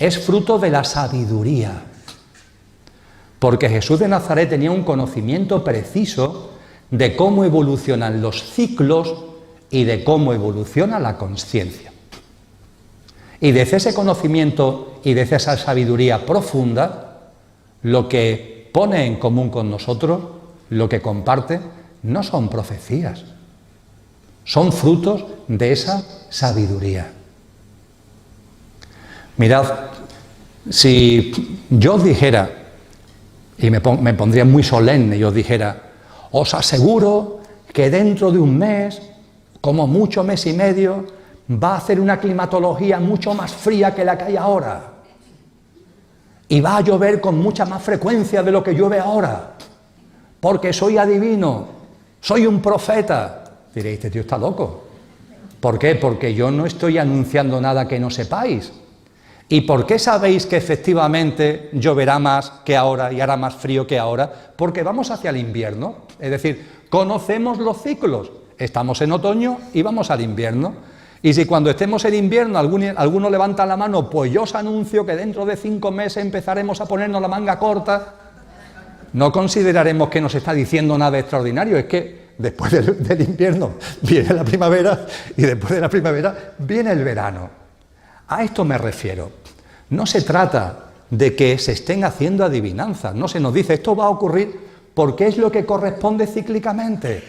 es fruto de la sabiduría. Porque Jesús de Nazaret tenía un conocimiento preciso de cómo evolucionan los ciclos y de cómo evoluciona la consciencia. Y desde ese conocimiento y desde esa sabiduría profunda, lo que pone en común con nosotros, lo que comparte, no son profecías, son frutos de esa sabiduría. Mirad, si yo os dijera, y me pondría muy solemne y os dijera, os aseguro que dentro de un mes, como mucho mes y medio, va a hacer una climatología mucho más fría que la que hay ahora. Y va a llover con mucha más frecuencia de lo que llueve ahora. Porque soy adivino, soy un profeta. Diréis, este tío está loco. ¿Por qué? Porque yo no estoy anunciando nada que no sepáis. ¿Y por qué sabéis que efectivamente lloverá más que ahora y hará más frío que ahora? Porque vamos hacia el invierno. Es decir, conocemos los ciclos. Estamos en otoño y vamos al invierno. Y si cuando estemos en invierno alguno levanta la mano, pues yo os anuncio que dentro de 5 meses empezaremos a ponernos la manga corta, no consideraremos que nos está diciendo nada extraordinario. Es que después del invierno viene la primavera y después de la primavera viene el verano. A esto me refiero. No se trata de que se estén haciendo adivinanzas, no se nos dice esto va a ocurrir porque es lo que corresponde cíclicamente.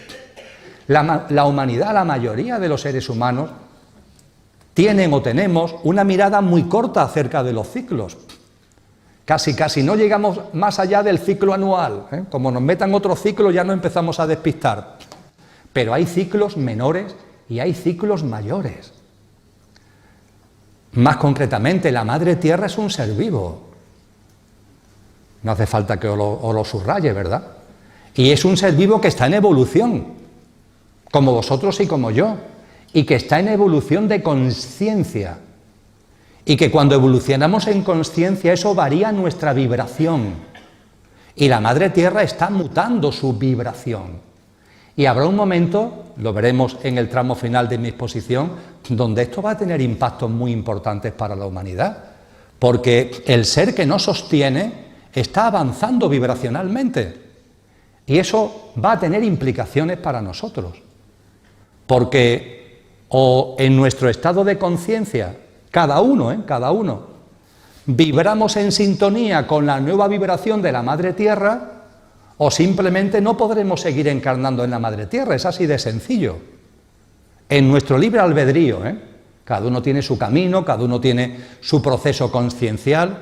La humanidad, la mayoría de los seres humanos, tienen o tenemos una mirada muy corta acerca de los ciclos. Casi no llegamos más allá del ciclo anual, ¿eh? Como nos metan otro ciclo ya nos empezamos a despistar. Pero hay ciclos menores y hay ciclos mayores. Más concretamente, la Madre Tierra es un ser vivo. No hace falta que os lo subraye, ¿verdad? Y es un ser vivo que está en evolución, como vosotros y como yo, y que está en evolución de consciencia. Y que cuando evolucionamos en consciencia, eso varía nuestra vibración. Y la Madre Tierra está mutando su vibración. Y habrá un momento, lo veremos en el tramo final de mi exposición, donde esto va a tener impactos muy importantes para la humanidad, porque el ser que nos sostiene está avanzando vibracionalmente y eso va a tener implicaciones para nosotros, porque o en nuestro estado de conciencia, cada uno, vibramos en sintonía con la nueva vibración de la Madre Tierra, o simplemente no podremos seguir encarnando en la Madre Tierra. Es así de sencillo. En nuestro libre albedrío, cada uno tiene su camino, cada uno tiene su proceso consciencial,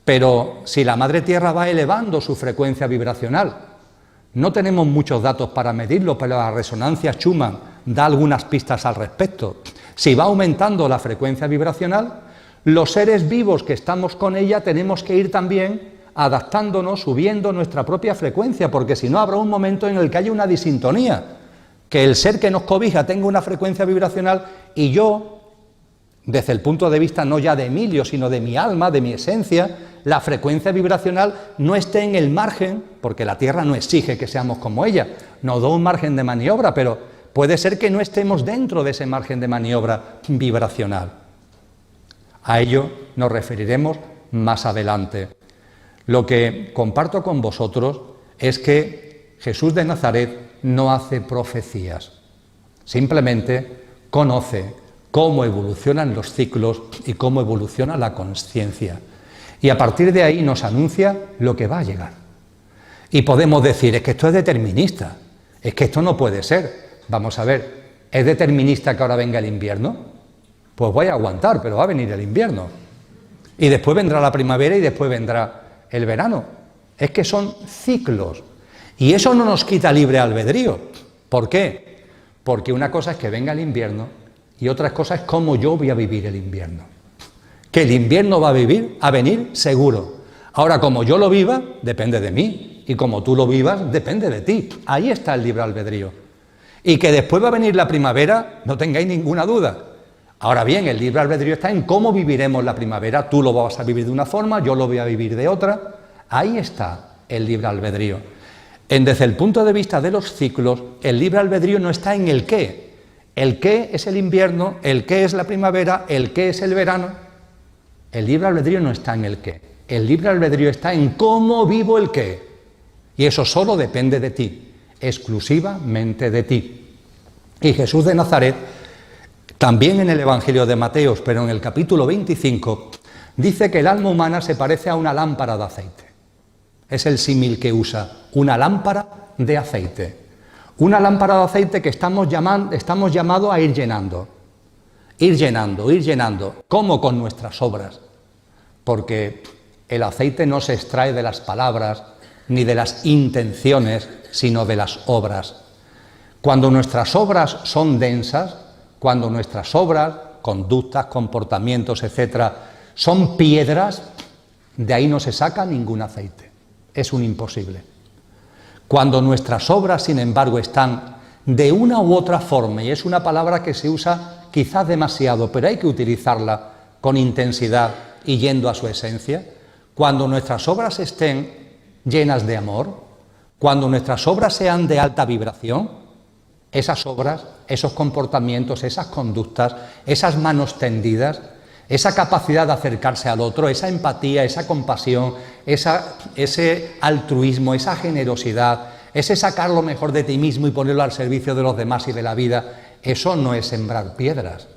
pero si la Madre Tierra va elevando su frecuencia vibracional, no tenemos muchos datos para medirlo, pero la resonancia Schumann da algunas pistas al respecto. Si va aumentando la frecuencia vibracional, los seres vivos que estamos con ella tenemos que ir también adaptándonos, subiendo nuestra propia frecuencia, porque si no habrá un momento en el que haya una disintonía, que el ser que nos cobija tenga una frecuencia vibracional y yo, desde el punto de vista no ya de Emilio, sino de mi alma, de mi esencia, la frecuencia vibracional no esté en el margen, porque la Tierra no exige que seamos como ella, nos da un margen de maniobra, pero puede ser que no estemos dentro de ese margen de maniobra vibracional. A ello nos referiremos más adelante. Lo que comparto con vosotros es que Jesús de Nazaret no hace profecías, simplemente conoce cómo evolucionan los ciclos y cómo evoluciona la consciencia. Y a partir de ahí nos anuncia lo que va a llegar. Y podemos decir, es que esto es determinista, es que esto no puede ser. Vamos a ver, ¿es determinista que ahora venga el invierno? Pues voy a aguantar, pero va a venir el invierno. Y después vendrá la primavera y después vendrá el verano. Es que son ciclos. Y eso no nos quita libre albedrío. ¿Por qué? Porque una cosa es que venga el invierno y otra cosa es cómo yo voy a vivir el invierno. Que el invierno va a venir seguro. Ahora, como yo lo viva, depende de mí. Y como tú lo vivas, depende de ti. Ahí está el libre albedrío. Y que después va a venir la primavera, no tengáis ninguna duda. Ahora bien, el libre albedrío está en cómo viviremos la primavera. Tú lo vas a vivir de una forma, yo lo voy a vivir de otra. Ahí está el libre albedrío. Desde el punto de vista de los ciclos, el libre albedrío no está en el qué. El qué es el invierno, el qué es la primavera, el qué es el verano. El libre albedrío no está en el qué. El libre albedrío está en cómo vivo el qué. Y eso solo depende de ti, exclusivamente de ti. Y Jesús de Nazaret, también en el Evangelio de Mateo, pero en el capítulo 25, dice que el alma humana se parece a una lámpara de aceite. Es el símil que usa, una lámpara de aceite. Una lámpara de aceite que estamos llamados a ir llenando. Ir llenando. ¿Cómo? Con nuestras obras. Porque el aceite no se extrae de las palabras ni de las intenciones, sino de las obras. Cuando nuestras obras son densas, cuando nuestras obras, conductas, comportamientos, etcétera, son piedras, de ahí no se saca ningún aceite. Es un imposible. Cuando nuestras obras, sin embargo, están de una u otra forma, y es una palabra que se usa quizás demasiado, pero hay que utilizarla con intensidad y yendo a su esencia, cuando nuestras obras estén llenas de amor, cuando nuestras obras sean de alta vibración, esas obras, esos comportamientos, esas conductas, esas manos tendidas, esa capacidad de acercarse al otro, esa empatía, esa compasión, ese altruismo, esa generosidad, ese sacar lo mejor de ti mismo y ponerlo al servicio de los demás y de la vida, eso no es sembrar piedras,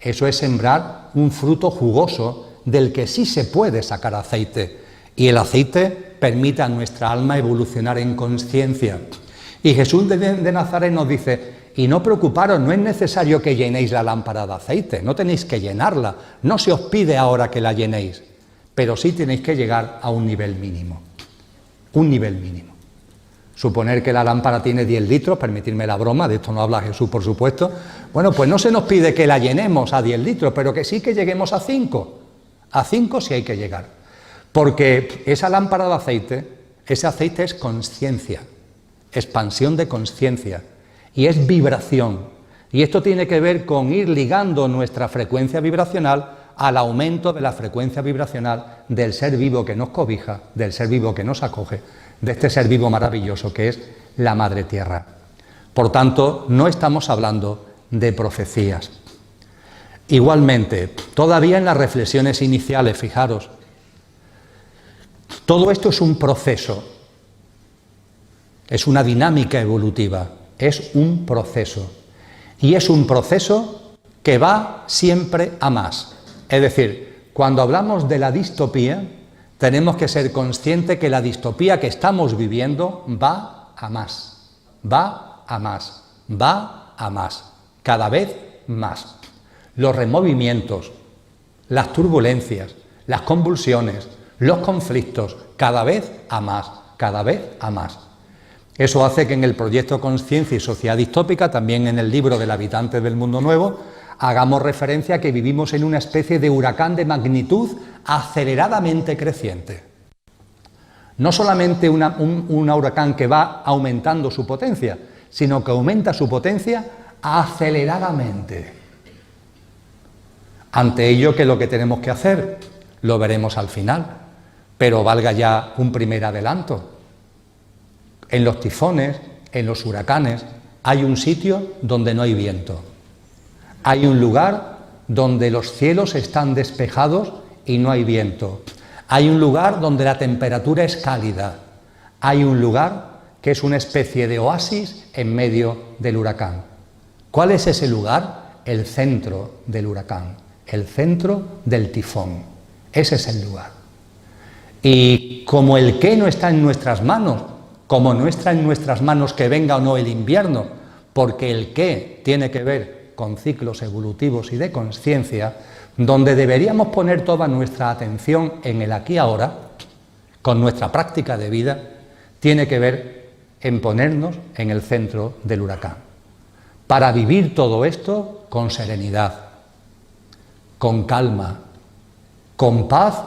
eso es sembrar un fruto jugoso del que sí se puede sacar aceite. Y el aceite permite a nuestra alma evolucionar en conciencia. Y Jesús de Nazaret nos dice, y no preocuparos, no es necesario que llenéis la lámpara de aceite, no tenéis que llenarla, no se os pide ahora que la llenéis, pero sí tenéis que llegar a un nivel mínimo. Un nivel mínimo. Suponer que la lámpara tiene 10 litros, permitirme la broma, de esto no habla Jesús, por supuesto. Bueno, pues no se nos pide que la llenemos a 10 litros, pero que sí que lleguemos a 5. A 5 sí hay que llegar. Porque esa lámpara de aceite, ese aceite es conciencia, expansión de conciencia, y es vibración. Y esto tiene que ver con ir ligando nuestra frecuencia vibracional al aumento de la frecuencia vibracional del ser vivo que nos cobija, del ser vivo que nos acoge, de este ser vivo maravilloso que es la Madre Tierra. Por tanto, no estamos hablando de profecías. Igualmente, todavía en las reflexiones iniciales, fijaros, todo esto es un proceso, es una dinámica evolutiva, es un proceso. Y es un proceso que va siempre a más. Es decir, cuando hablamos de la distopía, tenemos que ser conscientes que la distopía que estamos viviendo va a más, va a más, va a más, cada vez más. Los removimientos, las turbulencias, las convulsiones, los conflictos, cada vez a más, cada vez a más. Eso hace que en el proyecto Conciencia y Sociedad Distópica, también en el libro del Habitante del Mundo Nuevo, hagamos referencia a que vivimos en una especie de huracán de magnitud aceleradamente creciente. No solamente un huracán que va aumentando su potencia, sino que aumenta su potencia aceleradamente. Ante ello, ¿qué es lo que tenemos que hacer? Lo veremos al final, pero valga ya un primer adelanto. En los tifones, en los huracanes, hay un sitio donde no hay viento. Hay un lugar donde los cielos están despejados y no hay viento. Hay un lugar donde la temperatura es cálida. Hay un lugar que es una especie de oasis en medio del huracán. ¿Cuál es ese lugar? El centro del huracán, el centro del tifón. Ese es el lugar. Y como el qué no está en nuestras manos, como no está en nuestras manos que venga o no el invierno, porque el qué tiene que ver con ciclos evolutivos y de conciencia, donde deberíamos poner toda nuestra atención en el aquí y ahora, con nuestra práctica de vida, tiene que ver en ponernos en el centro del huracán, para vivir todo esto con serenidad, con calma, con paz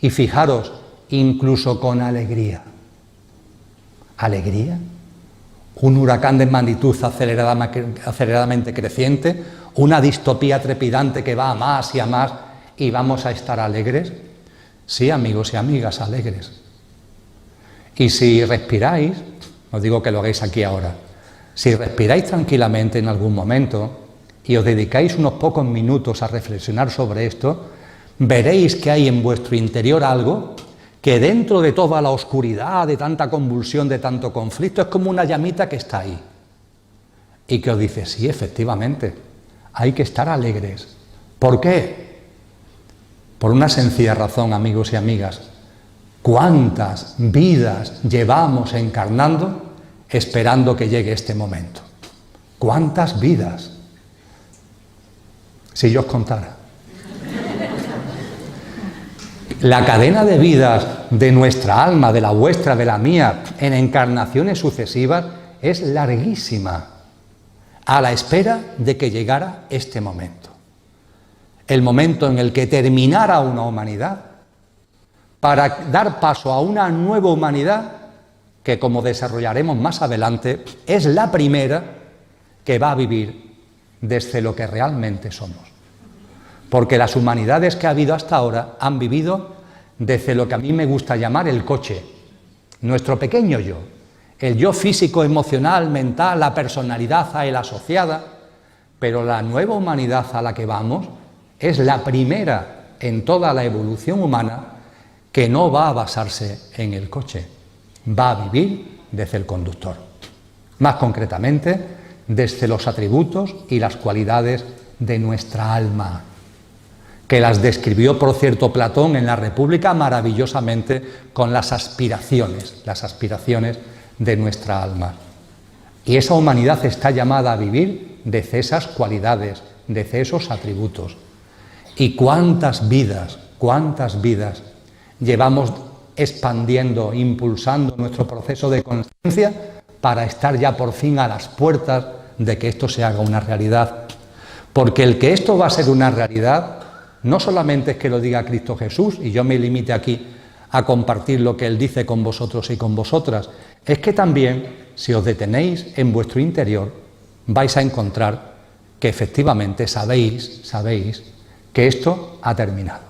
y, fijaros, incluso con alegría. ¿Alegría? Un huracán de magnitud aceleradamente creciente, una distopía trepidante que va a más y vamos a estar alegres. Sí, amigos y amigas, alegres. Y si respiráis, os digo que lo hagáis aquí ahora, si respiráis tranquilamente en algún momento y os dedicáis unos pocos minutos a reflexionar sobre esto, veréis que hay en vuestro interior algo que dentro de toda la oscuridad, de tanta convulsión, de tanto conflicto, es como una llamita que está ahí. Y que os dice, sí, efectivamente, hay que estar alegres. ¿Por qué? Por una sencilla razón, amigos y amigas. ¿Cuántas vidas llevamos encarnando esperando que llegue este momento? ¿Cuántas vidas? Si yo os contara. La cadena de vidas de nuestra alma, de la vuestra, de la mía, en encarnaciones sucesivas, es larguísima, a la espera de que llegara este momento. El momento en el que terminara una humanidad, para dar paso a una nueva humanidad, que como desarrollaremos más adelante, es la primera que va a vivir desde lo que realmente somos. Porque las humanidades que ha habido hasta ahora han vivido desde lo que a mí me gusta llamar el coche, nuestro pequeño yo, el yo físico, emocional, mental, la personalidad a él asociada, pero la nueva humanidad a la que vamos es la primera en toda la evolución humana que no va a basarse en el coche, va a vivir desde el conductor. Más concretamente, desde los atributos y las cualidades de nuestra alma, que las describió, por cierto, Platón en la República maravillosamente con las aspiraciones de nuestra alma. Y esa humanidad está llamada a vivir desde esas cualidades, desde esos atributos. ¿Y cuántas vidas llevamos expandiendo, impulsando nuestro proceso de conciencia para estar ya por fin a las puertas de que esto se haga una realidad? Porque el que esto va a ser una realidad no solamente es que lo diga Cristo Jesús y yo me limite aquí a compartir lo que Él dice con vosotros y con vosotras, es que también, si os detenéis en vuestro interior, vais a encontrar que efectivamente sabéis que esto ha terminado.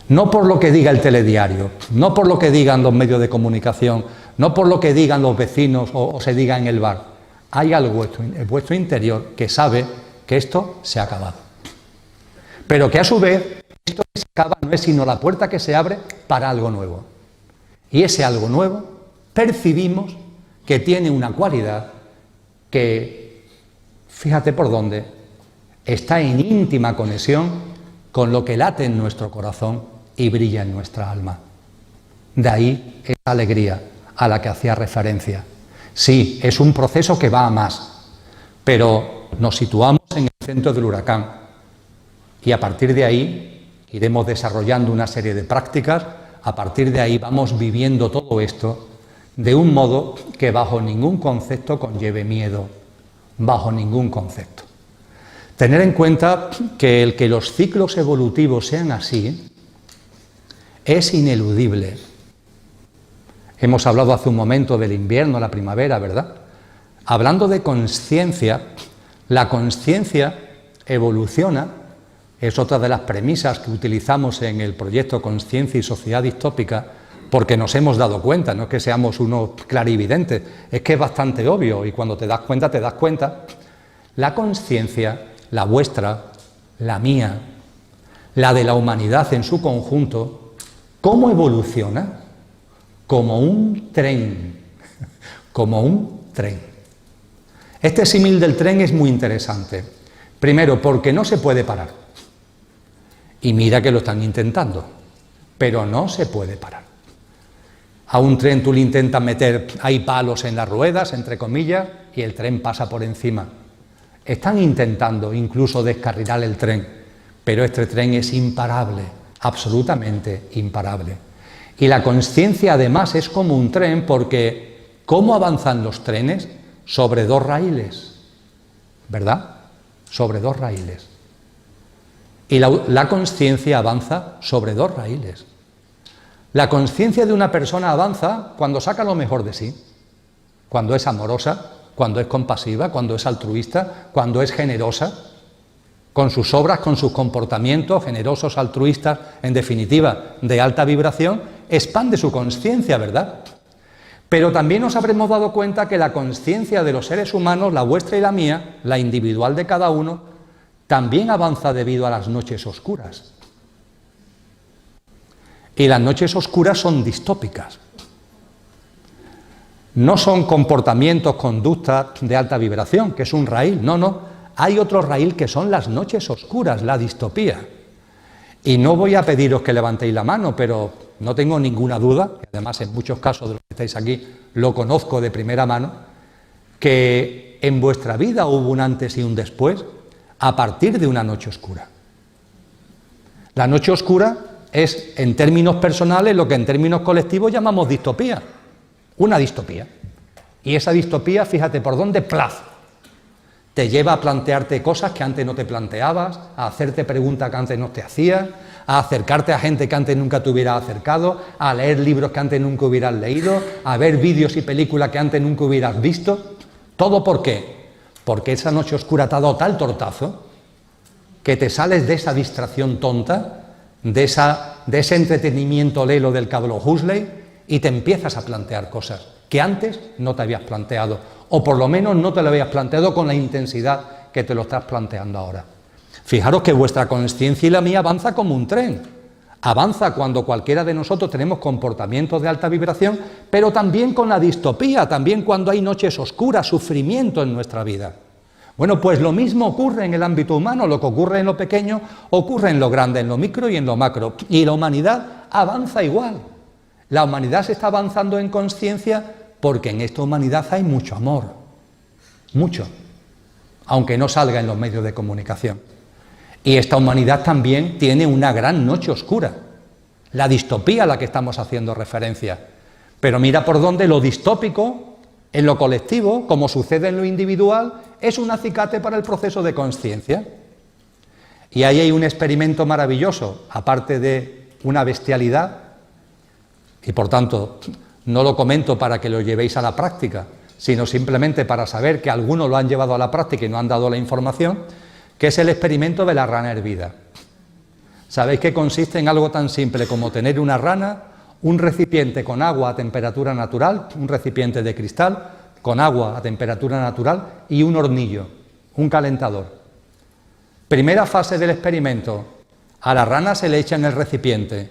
No por lo que diga el telediario, no por lo que digan los medios de comunicación, no por lo que digan los vecinos o se diga en el bar. Hay algo en vuestro interior que sabe que esto se ha acabado. Pero que a su vez, esto que se acaba no es sino la puerta que se abre para algo nuevo. Y ese algo nuevo percibimos que tiene una cualidad que, fíjate por dónde, está en íntima conexión con lo que late en nuestro corazón y brilla en nuestra alma. De ahí esa alegría a la que hacía referencia. Sí, es un proceso que va a más, pero nos situamos en el centro del huracán y a partir de ahí iremos desarrollando una serie de prácticas, a partir de ahí vamos viviendo todo esto de un modo que bajo ningún concepto conlleve miedo, bajo ningún concepto. Tener en cuenta que el que los ciclos evolutivos sean así es ineludible. Hemos hablado hace un momento del invierno, la primavera, ¿verdad? Hablando de consciencia, la consciencia evoluciona, es otra de las premisas que utilizamos en el proyecto Consciencia y Sociedad Distópica, porque nos hemos dado cuenta, no es que seamos unos clarividentes, es que es bastante obvio y cuando te das cuenta. La consciencia, la vuestra, la mía, la de la humanidad en su conjunto, ¿cómo evoluciona? Como un tren, como un tren. Este símil del tren es muy interesante. Primero, porque no se puede parar. Y mira que lo están intentando, pero no se puede parar. A un tren tú le intentas meter, hay palos en las ruedas, entre comillas, y el tren pasa por encima. Están intentando incluso descarrilar el tren, pero este tren es imparable, absolutamente imparable. Y la consciencia además es como un tren porque ¿cómo avanzan los trenes? Sobre dos raíles, ¿verdad? Sobre dos raíles. Y la consciencia avanza sobre dos raíles. La consciencia de una persona avanza cuando saca lo mejor de sí, cuando es amorosa, cuando es compasiva, cuando es altruista, cuando es generosa, con sus obras, con sus comportamientos generosos, altruistas, en definitiva, de alta vibración, expande su consciencia, ¿verdad? Pero también nos habremos dado cuenta que la consciencia de los seres humanos, la vuestra y la mía, la individual de cada uno, también avanza debido a las noches oscuras. Y las noches oscuras son distópicas. No son comportamientos, conductas de alta vibración, que es un raíl, no. Hay otro raíl que son las noches oscuras, la distopía. Y no voy a pediros que levantéis la mano, pero no tengo ninguna duda, que además en muchos casos de los que estáis aquí lo conozco de primera mano, que en vuestra vida hubo un antes y un después a partir de una noche oscura. La noche oscura es, en términos personales, lo que en términos colectivos llamamos distopía. Una distopía. Y esa distopía, fíjate por dónde, ¡plaf!, te lleva a plantearte cosas que antes no te planteabas, a hacerte preguntas que antes no te hacías, a acercarte a gente que antes nunca te hubieras acercado, a leer libros que antes nunca hubieras leído, a ver vídeos y películas que antes nunca hubieras visto. ¿Todo por qué? Porque esa noche oscura te ha dado tal tortazo que te sales de esa distracción tonta, de ese entretenimiento lelo del Cablo Huxley, y te empiezas a plantear cosas que antes no te habías planteado, o por lo menos no te lo habías planteado con la intensidad que te lo estás planteando ahora. Fijaros que vuestra consciencia y la mía avanza como un tren. Avanza cuando cualquiera de nosotros tenemos comportamientos de alta vibración, pero también con la distopía, también cuando hay noches oscuras, sufrimiento en nuestra vida. Bueno, pues lo mismo ocurre en el ámbito humano, lo que ocurre en lo pequeño ocurre en lo grande, en lo micro y en lo macro. Y la humanidad avanza igual. La humanidad se está avanzando en consciencia porque en esta humanidad hay mucho amor, mucho, aunque no salga en los medios de comunicación. Y esta humanidad también tiene una gran noche oscura, la distopía a la que estamos haciendo referencia. Pero mira por dónde lo distópico, en lo colectivo, como sucede en lo individual, es un acicate para el proceso de consciencia. Y ahí hay un experimento maravilloso, aparte de una bestialidad, y por tanto no lo comento para que lo llevéis a la práctica, sino simplemente para saber que algunos lo han llevado a la práctica y no han dado la información, que es el experimento de la rana hervida. ¿Sabéis que consiste en algo tan simple como tener una rana, un recipiente con agua a temperatura natural, un recipiente de cristal con agua a temperatura natural y un hornillo, un calentador? Primera fase del experimento: a la rana se le echa en el recipiente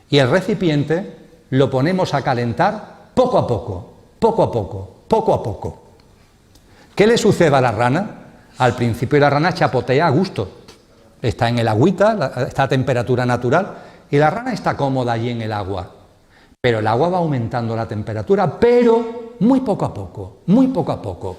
y el recipiente lo ponemos a calentar poco a poco, poco a poco, poco a poco. ¿Qué le sucede a la rana? Al principio la rana chapotea a gusto, está en el agüita, está a temperatura natural y la rana está cómoda allí en el agua. Pero el agua va aumentando la temperatura, pero muy poco a poco, muy poco a poco.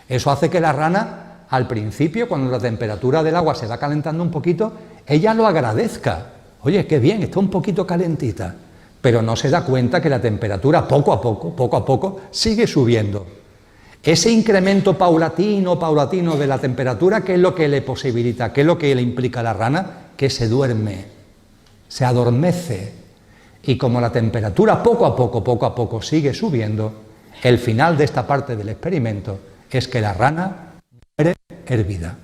Eso hace que la rana, al principio, cuando la temperatura del agua se va calentando un poquito, ella lo agradezca. Oye, qué bien, está un poquito calentita. Pero no se da cuenta que la temperatura poco a poco, sigue subiendo. Ese incremento paulatino de la temperatura, ¿qué es lo que le posibilita? ¿Qué es lo que le implica a la rana? Que se duerme, se adormece. Y como la temperatura poco a poco sigue subiendo, el final de esta parte del experimento es que la rana muere hervida.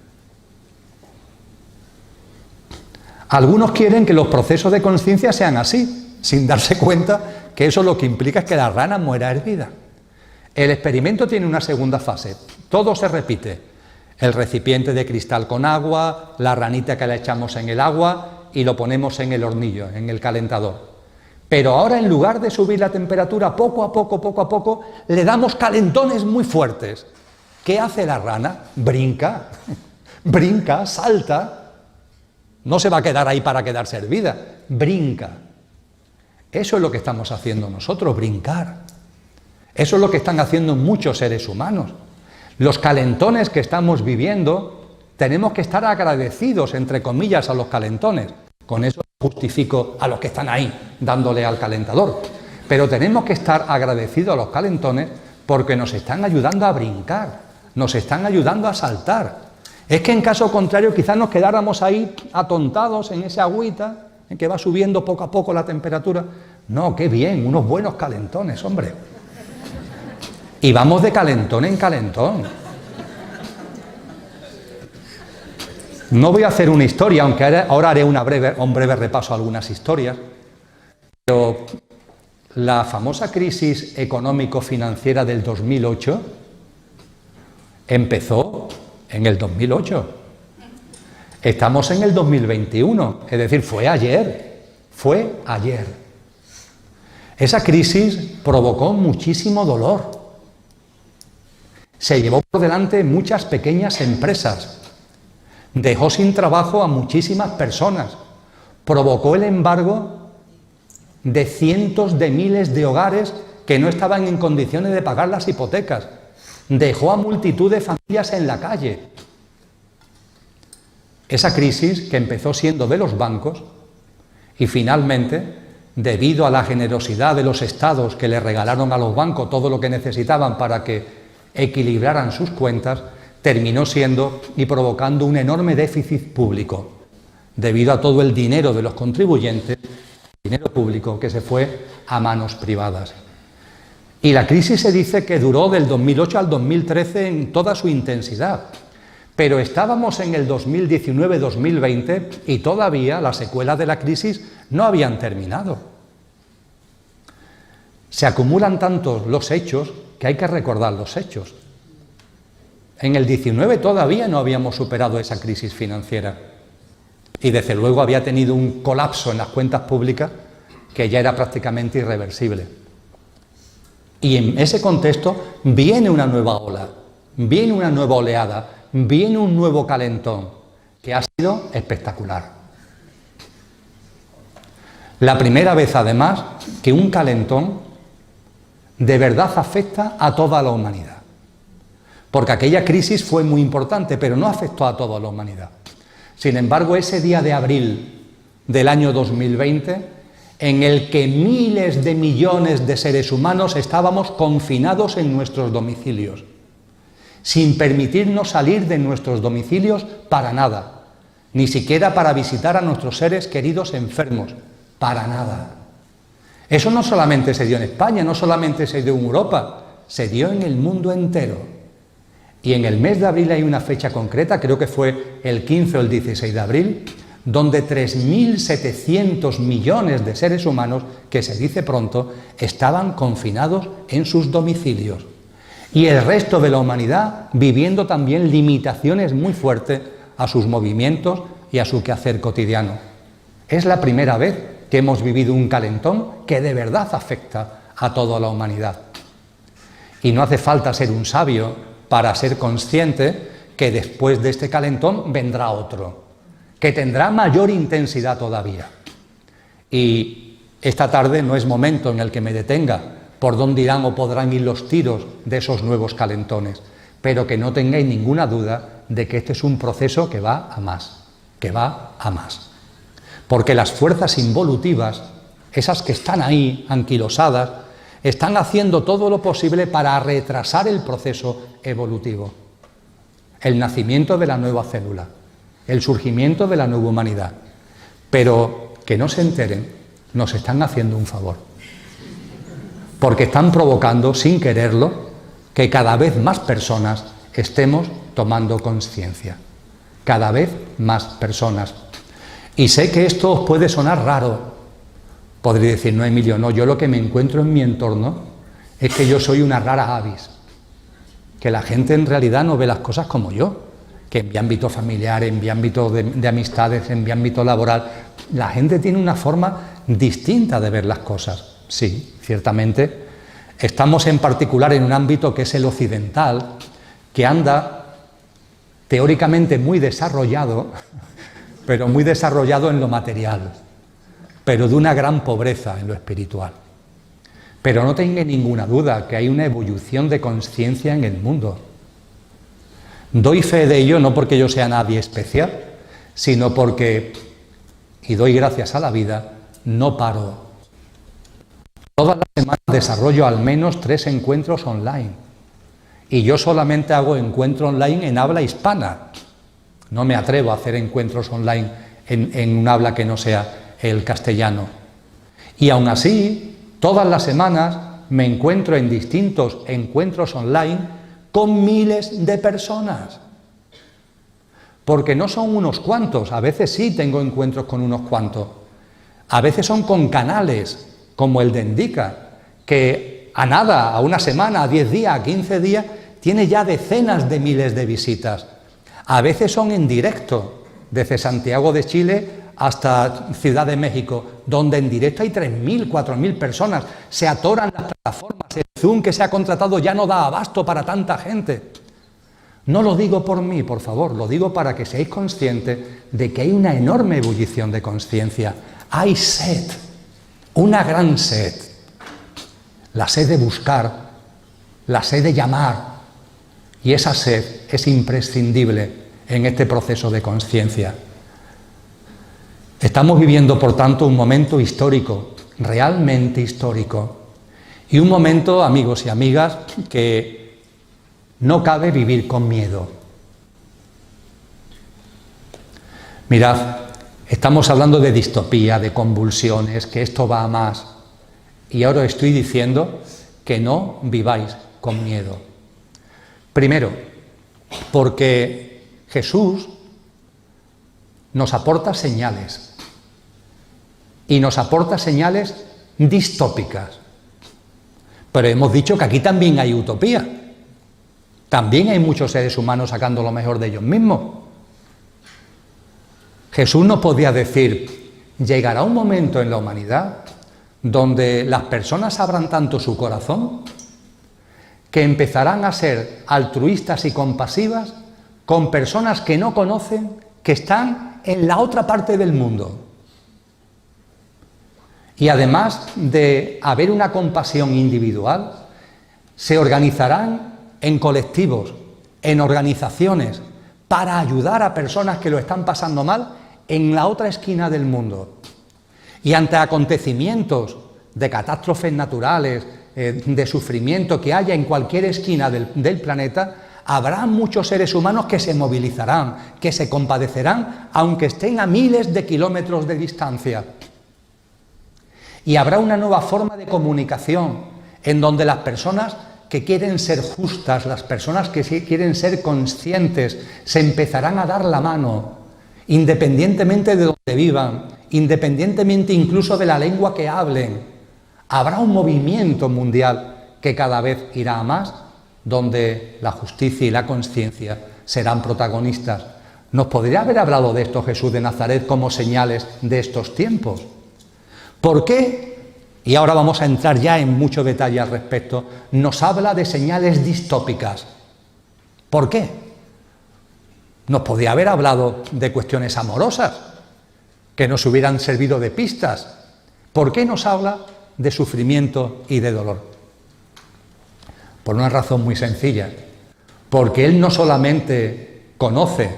Algunos quieren que los procesos de conciencia sean así, sin darse cuenta que eso lo que implica es que la rana muera hervida. El experimento tiene una segunda fase. Todo se repite. El recipiente de cristal con agua, la ranita que la echamos en el agua y lo ponemos en el hornillo, en el calentador. Pero ahora, en lugar de subir la temperatura poco a poco, le damos calentones muy fuertes. ¿Qué hace la rana? Brinca, brinca, salta. No se va a quedar ahí para quedarse hervida, brinca. Eso es lo que estamos haciendo nosotros, brincar. Eso es lo que están haciendo muchos seres humanos. Los calentones que estamos viviendo, tenemos que estar agradecidos, entre comillas, a los calentones. Con eso justifico a los que están ahí, dándole al calentador. Pero tenemos que estar agradecidos a los calentones porque nos están ayudando a brincar, nos están ayudando a saltar. Es que en caso contrario quizás nos quedáramos ahí atontados en esa agüita, en que va subiendo poco a poco la temperatura. No, qué bien, unos buenos calentones, hombre. Y vamos de calentón en calentón. No voy a hacer una historia, aunque ahora haré un breve repaso a algunas historias, pero la famosa crisis económico-financiera del 2008 empezó en el 2008. Estamos en el 2021, es decir, fue ayer. Esa crisis provocó muchísimo dolor. Se llevó por delante muchas pequeñas empresas, dejó sin trabajo a muchísimas personas, provocó el embargo de cientos de miles de hogares que no estaban en condiciones de pagar las hipotecas, dejó a multitud de familias en la calle. Esa crisis, que empezó siendo de los bancos y finalmente, debido a la generosidad de los estados que le regalaron a los bancos todo lo que necesitaban para que equilibraran sus cuentas, terminó siendo y provocando un enorme déficit público, debido a todo el dinero de los contribuyentes, dinero público que se fue a manos privadas. Y la crisis se dice que duró del 2008 al 2013 en toda su intensidad, pero estábamos en el 2019-2020 y todavía las secuelas de la crisis no habían terminado. Se acumulan tantos los hechos que hay que recordar los hechos. En el 19 todavía no habíamos superado esa crisis financiera y desde luego había tenido un colapso en las cuentas públicas que ya era prácticamente irreversible. Y en ese contexto viene una nueva ola, viene una nueva oleada, viene un nuevo calentón que ha sido espectacular. La primera vez, además, que un calentón de verdad afecta a toda la humanidad. Porque aquella crisis fue muy importante, pero no afectó a toda la humanidad. Sin embargo, ese día de abril del año 2020, en el que miles de millones de seres humanos estábamos confinados en nuestros domicilios, sin permitirnos salir de nuestros domicilios para nada, ni siquiera para visitar a nuestros seres queridos enfermos, para nada. Eso no solamente se dio en España, no solamente se dio en Europa, se dio en el mundo entero. Y en el mes de abril hay una fecha concreta, creo que fue el 15 o el 16 de abril, donde 3.700 millones de seres humanos, que se dice pronto, estaban confinados en sus domicilios. Y el resto de la humanidad viviendo también limitaciones muy fuertes a sus movimientos y a su quehacer cotidiano. Es la primera vez que hemos vivido un calentón que de verdad afecta a toda la humanidad. Y no hace falta ser un sabio para ser consciente que después de este calentón vendrá otro, que tendrá mayor intensidad todavía. Y esta tarde no es momento en el que me detenga por dónde irán o podrán ir los tiros de esos nuevos calentones, pero que no tengáis ninguna duda de que este es un proceso que va a más, porque las fuerzas involutivas, esas que están ahí anquilosadas, están haciendo todo lo posible para retrasar el proceso evolutivo, el nacimiento de la nueva célula, el surgimiento de la nueva humanidad. Pero que no se enteren, nos están haciendo un favor, porque están provocando, sin quererlo, que cada vez más personas estemos tomando conciencia, cada vez más personas. Y sé que esto os puede sonar raro. Podréis decir, no, Emilio, no, yo lo que me encuentro en mi entorno es que yo soy una rara avis, que la gente en realidad no ve las cosas como yo, que en mi ámbito familiar, en mi ámbito de amistades, en mi ámbito laboral, la gente tiene una forma distinta de ver las cosas. Sí, ciertamente, estamos en particular en un ámbito que es el occidental, que anda teóricamente muy desarrollado, pero muy desarrollado en lo material, pero de una gran pobreza en lo espiritual. Pero no tenga ninguna duda que hay una evolución de conciencia en el mundo. Doy fe de ello no porque yo sea nadie especial, sino porque, y doy gracias a la vida, no paro. Todas las semanas desarrollo al menos 3 encuentros online. Y yo solamente hago encuentro online en habla hispana. No me atrevo a hacer encuentros online en un habla que no sea el castellano. Y aún así, todas las semanas me encuentro en distintos encuentros online con miles de personas. Porque no son unos cuantos, a veces sí tengo encuentros con unos cuantos. A veces son con canales, como el de Endica, que a nada, a una semana, a 10 días, a 15 días, tiene ya decenas de miles de visitas. A veces son en directo, desde Santiago de Chile hasta Ciudad de México, donde en directo hay 3.000, 4.000 personas, se atoran las plataformas, el Zoom que se ha contratado ya no da abasto para tanta gente. No lo digo por mí, por favor, lo digo para que seáis conscientes de que hay una enorme ebullición de conciencia. Hay sed, una gran sed, la sed de buscar, la sed de llamar, y esa sed es imprescindible en este proceso de conciencia. Estamos viviendo, por tanto, un momento histórico, realmente histórico, y un momento, amigos y amigas, que no cabe vivir con miedo. Mirad, estamos hablando de distopía, de convulsiones, que esto va a más, y ahora estoy diciendo que no viváis con miedo. Primero, porque Jesús nos aporta señales, y nos aporta señales distópicas. Pero hemos dicho que aquí también hay utopía. También hay muchos seres humanos sacando lo mejor de ellos mismos. Jesús nos podía decir, llegará un momento en la humanidad donde las personas abran tanto su corazón que empezarán a ser altruistas y compasivas con personas que no conocen, que están en la otra parte del mundo. Y además de haber una compasión individual, se organizarán en colectivos, en organizaciones, para ayudar a personas que lo están pasando mal en la otra esquina del mundo. Y ante acontecimientos de catástrofes naturales, de sufrimiento que haya en cualquier esquina del planeta, habrá muchos seres humanos que se movilizarán, que se compadecerán, aunque estén a miles de kilómetros de distancia. Y habrá una nueva forma de comunicación, en donde las personas que quieren ser justas, las personas que quieren ser conscientes, se empezarán a dar la mano, independientemente de donde vivan, independientemente incluso de la lengua que hablen. Habrá un movimiento mundial que cada vez irá a más, donde la justicia y la conciencia serán protagonistas. ¿Nos podría haber hablado de esto Jesús de Nazaret como señales de estos tiempos? ¿Por qué? Y ahora vamos a entrar ya en mucho detalle al respecto. Nos habla de señales distópicas. ¿Por qué? Nos podía haber hablado de cuestiones amorosas, que nos hubieran servido de pistas. ¿Por qué nos habla de sufrimiento y de dolor? Por una razón muy sencilla. Porque Él no solamente conoce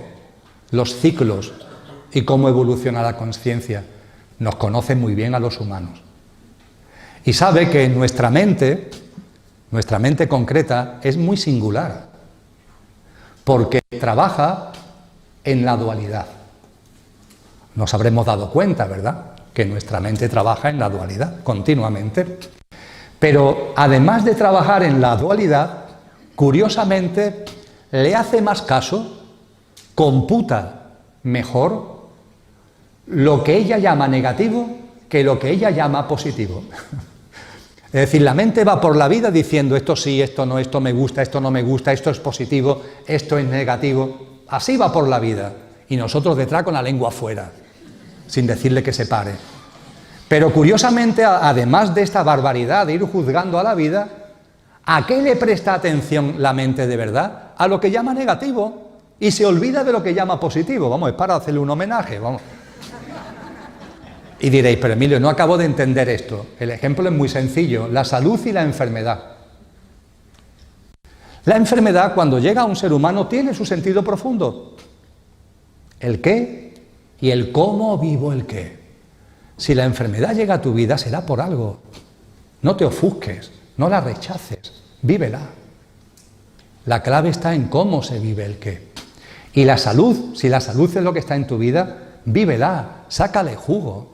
los ciclos y cómo evoluciona la conciencia, nos conoce muy bien a los humanos. Y sabe que nuestra mente concreta es muy singular, porque trabaja en la dualidad. Nos habremos dado cuenta, ¿verdad?, que nuestra mente trabaja en la dualidad continuamente. Pero además de trabajar en la dualidad, curiosamente le hace más caso, computa mejor lo que ella llama negativo que lo que ella llama positivo. Es decir, la mente va por la vida diciendo esto sí, esto no, esto me gusta, esto no me gusta, esto es positivo, esto es negativo. Así va por la vida. Y nosotros detrás con la lengua afuera, sin decirle que se pare. Pero curiosamente, además de esta barbaridad de ir juzgando a la vida, ¿a qué le presta atención la mente de verdad? A lo que llama negativo y se olvida de lo que llama positivo. Vamos, es para hacerle un homenaje, vamos. Y diréis, pero Emilio, no acabo de entender esto. El ejemplo es muy sencillo, la salud y la enfermedad. La enfermedad, cuando llega a un ser humano, tiene su sentido profundo. El qué y el cómo vivo el qué. Si la enfermedad llega a tu vida, será por algo. No te ofusques, no la rechaces, vívela. La clave está en cómo se vive el qué. Y la salud, si la salud es lo que está en tu vida, vívela, sácale jugo.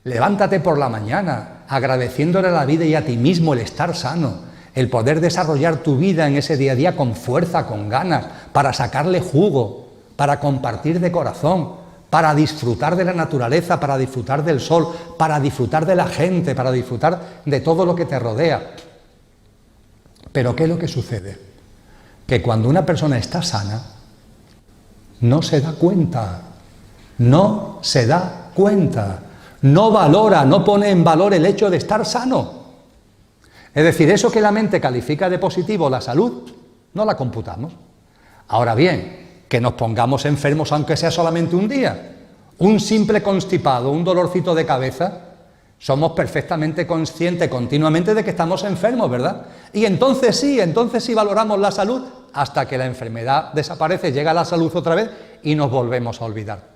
Levántate por la mañana, agradeciéndole a la vida y a ti mismo el estar sano, el poder desarrollar tu vida en ese día a día con fuerza, con ganas, para sacarle jugo, para compartir de corazón, para disfrutar de la naturaleza, para disfrutar del sol, para disfrutar de la gente, para disfrutar de todo lo que te rodea. Pero ¿qué es lo que sucede? Que cuando una persona está sana, no se da cuenta No se da cuenta, no valora, no pone en valor el hecho de estar sano. Es decir, eso que la mente califica de positivo, la salud, no la computamos. Ahora bien, que nos pongamos enfermos aunque sea solamente un día, un simple constipado, un dolorcito de cabeza, somos perfectamente conscientes continuamente de que estamos enfermos, ¿verdad? Y entonces sí valoramos la salud hasta que la enfermedad desaparece, llega la salud otra vez y nos volvemos a olvidar.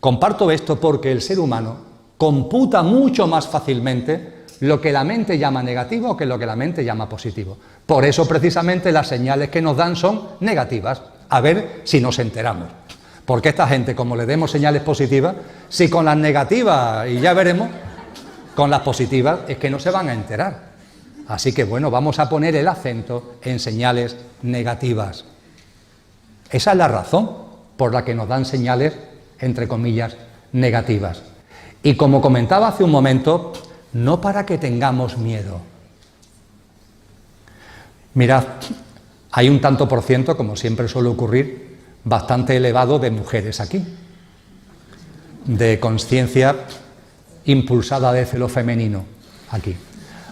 Comparto esto porque el ser humano computa mucho más fácilmente lo que la mente llama negativo que lo que la mente llama positivo. Por eso precisamente las señales que nos dan son negativas. A ver si nos enteramos. Porque esta gente, como le demos señales positivas, si con las negativas, y ya veremos, con las positivas es que no se van a enterar. Así que bueno, vamos a poner el acento en señales negativas. Esa es la razón por la que nos dan señales, entre comillas, negativas. Y como comentaba hace un momento, no para que tengamos miedo. Mirad, hay un tanto por ciento, como siempre suele ocurrir, bastante elevado de mujeres aquí, de conciencia impulsada desde lo femenino aquí.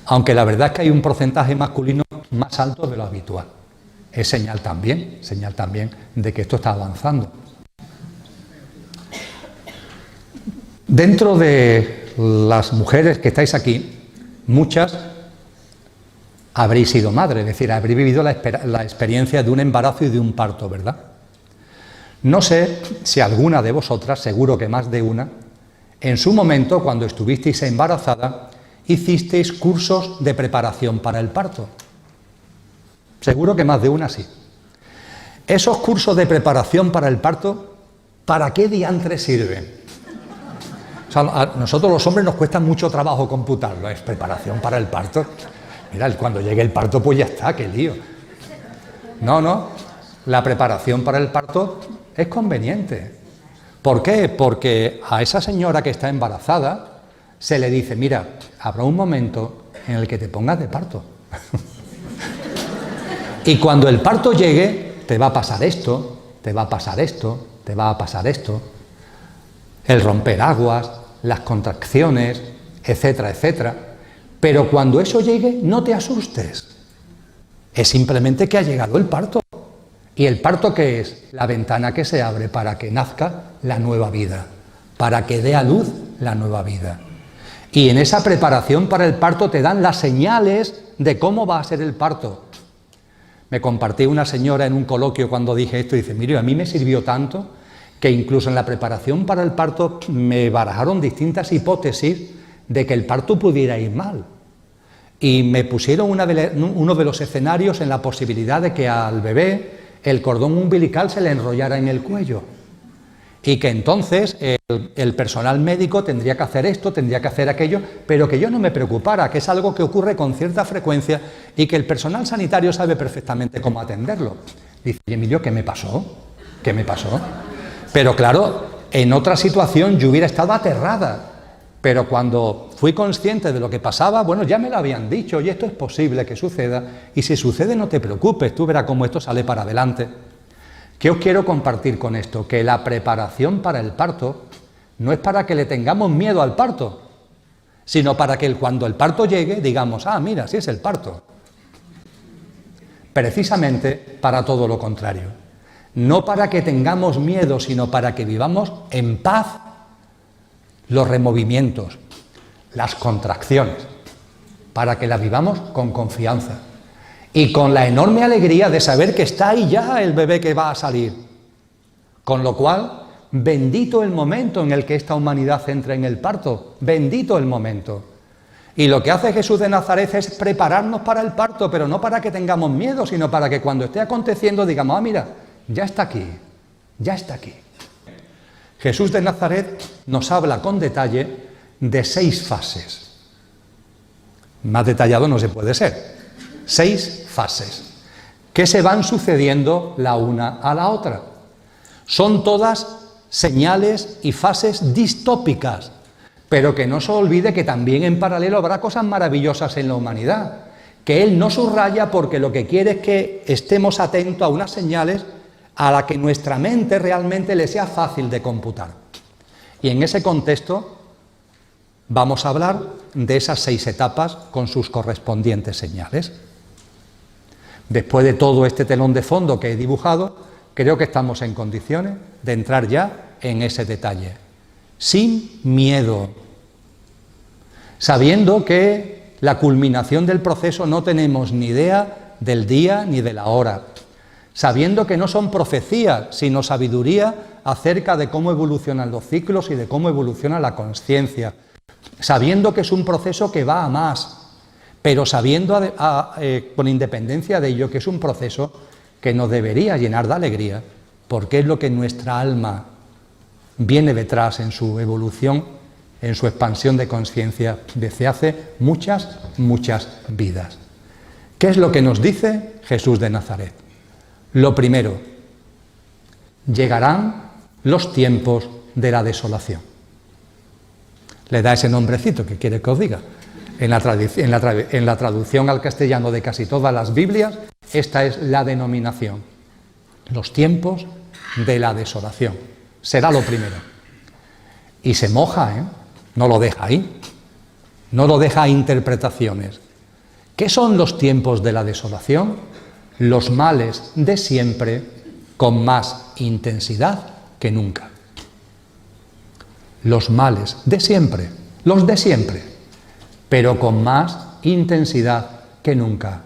Aunque la verdad es que hay un porcentaje masculino más alto de lo habitual. Es señal también de que esto está avanzando. Dentro de las mujeres que estáis aquí, muchas habréis sido madre, es decir, habréis vivido la experiencia de un embarazo y de un parto, ¿verdad? No sé si alguna de vosotras, seguro que más de una, en su momento, cuando estuvisteis embarazada, hicisteis cursos de preparación para el parto. Seguro que más de una sí. Esos cursos de preparación para el parto, ¿para qué diantres sirven? O sea, a nosotros los hombres nos cuesta mucho trabajo computarlo, es preparación para el parto. Mira, cuando llegue el parto pues ya está, qué lío. No, la preparación para el parto es conveniente. ¿Por qué? Porque a esa señora que está embarazada se le dice, mira, habrá un momento en el que te pongas de parto. Y cuando el parto llegue, te va a pasar esto, te va a pasar esto, te va a pasar esto. El romper aguas, las contracciones, etcétera, etcétera. Pero cuando eso llegue, no te asustes. Es simplemente que ha llegado el parto. ¿Y el parto qué es? La ventana que se abre para que nazca la nueva vida, para que dé a luz la nueva vida. Y en esa preparación para el parto te dan las señales de cómo va a ser el parto. Me compartí una señora en un coloquio cuando dije esto y dice, mire, a mí me sirvió tanto que incluso en la preparación para el parto me barajaron distintas hipótesis de que el parto pudiera ir mal. Y me pusieron uno de los escenarios en la posibilidad de que al bebé el cordón umbilical se le enrollara en el cuello y que entonces el personal médico tendría que hacer esto, tendría que hacer aquello, pero que yo no me preocupara, que es algo que ocurre con cierta frecuencia y que el personal sanitario sabe perfectamente cómo atenderlo. Dice, Emilio, ¿qué me pasó? ¿Qué me pasó? Pero claro, en otra situación yo hubiera estado aterrada, pero cuando fui consciente de lo que pasaba, bueno, ya me lo habían dicho, y esto es posible que suceda, y si sucede no te preocupes, tú verás cómo esto sale para adelante. ¿Qué os quiero compartir con esto? Que la preparación para el parto no es para que le tengamos miedo al parto, sino para que cuando el parto llegue digamos, ah, mira, sí es el parto. Precisamente para todo lo contrario. No para que tengamos miedo, sino para que vivamos en paz los removimientos, las contracciones, para que las vivamos con confianza y con la enorme alegría de saber que está ahí ya el bebé que va a salir. Con lo cual, bendito el momento en el que esta humanidad entra en el parto, bendito el momento. Y lo que hace Jesús de Nazaret es prepararnos para el parto, pero no para que tengamos miedo, sino para que cuando esté aconteciendo digamos, ah, mira, ya está aquí, ya está aquí. Jesús de Nazaret nos habla con detalle de 6 fases. Más detallado no se puede ser. 6 fases que se van sucediendo la una a la otra. Son todas señales y fases distópicas, pero que no se olvide que también en paralelo habrá cosas maravillosas en la humanidad, que Él no subraya porque lo que quiere es que estemos atentos a unas señales a la que nuestra mente realmente le sea fácil de computar. Y en ese contexto vamos a hablar de esas 6 etapas con sus correspondientes señales. Después de todo este telón de fondo que he dibujado, creo que estamos en condiciones de entrar ya en ese detalle, sin miedo, sabiendo que la culminación del proceso no tenemos ni idea del día ni de la hora, sabiendo que no son profecías, sino sabiduría acerca de cómo evolucionan los ciclos y de cómo evoluciona la consciencia, sabiendo que es un proceso que va a más, pero sabiendo con independencia de ello que es un proceso que nos debería llenar de alegría, porque es lo que nuestra alma viene detrás en su evolución, en su expansión de conciencia desde hace muchas, muchas vidas. ¿Qué es lo que nos dice Jesús de Nazaret? Lo primero, llegarán los tiempos de la desolación. Le da ese nombrecito que quiere que os diga. En la traducción al castellano de casi todas las Biblias, esta es la denominación. Los tiempos de la desolación. Será lo primero. Y se moja, ¿eh? No lo deja ahí. No lo deja a interpretaciones. ¿Qué son los tiempos de la desolación? Los males de siempre con más intensidad que nunca. Los males de siempre, los de siempre, pero con más intensidad que nunca.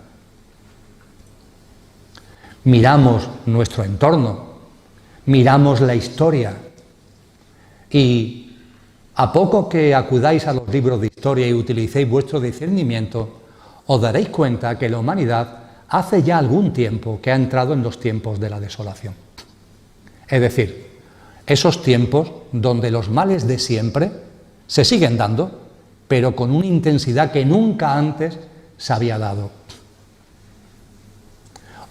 Miramos nuestro entorno, miramos la historia y a poco que acudáis a los libros de historia y utilicéis vuestro discernimiento, os daréis cuenta que la humanidad hace ya algún tiempo que ha entrado en los tiempos de la desolación. Es decir, esos tiempos donde los males de siempre se siguen dando, pero con una intensidad que nunca antes se había dado.